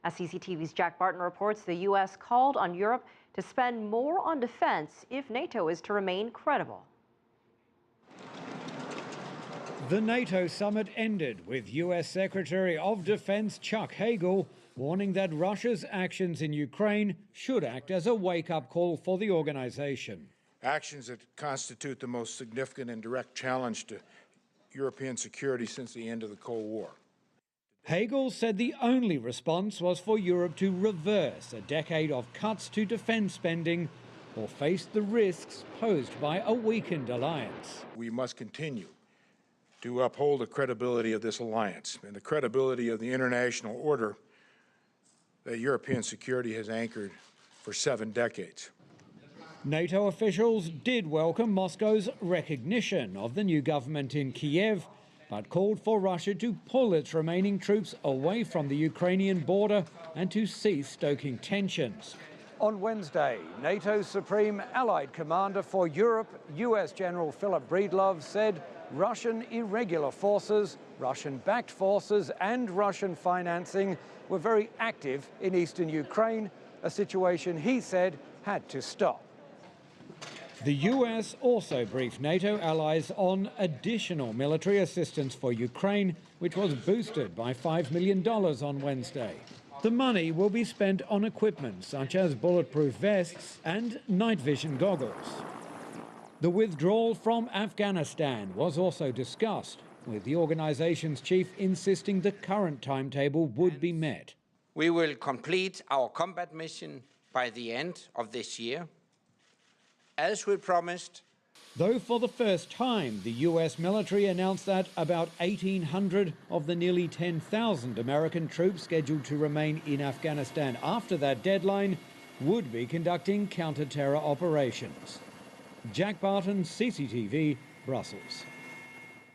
As CCTV's Jack Barton reports, the U.S. called on Europe to spend more on defense if NATO is to remain credible. The NATO summit ended with U.S. Secretary of Defense Chuck Hagel warning that Russia's actions in Ukraine should act as a wake-up call for the organization. Actions that constitute the most significant and direct challenge to European security since the end of the Cold War. Hagel said the only response was for Europe to reverse a decade of cuts to defense spending or face the risks posed by a weakened alliance. We must continue to uphold the credibility of this alliance and the credibility of the international order that European security has anchored for 7 decades. NATO officials did welcome Moscow's recognition of the new government in Kiev, but called for Russia to pull its remaining troops away from the Ukrainian border and to cease stoking tensions. On Wednesday, NATO's Supreme Allied Commander for Europe, US General Philip Breedlove, said Russian irregular forces, Russian-backed forces and Russian financing were very active in eastern Ukraine, a situation he said had to stop. The US also briefed NATO allies on additional military assistance for Ukraine, which was boosted by $5 million on Wednesday. The money will be spent on equipment such as bulletproof vests and night vision goggles. The withdrawal from Afghanistan was also discussed, with the organization's chief insisting the current timetable would be met. We will complete our combat mission by the end of this year, as we promised. Though for the first time, the US military announced that about 1,800 of the nearly 10,000 American troops scheduled to remain in Afghanistan after that deadline would be conducting counter-terror operations. Jack Barton, CCTV, Brussels.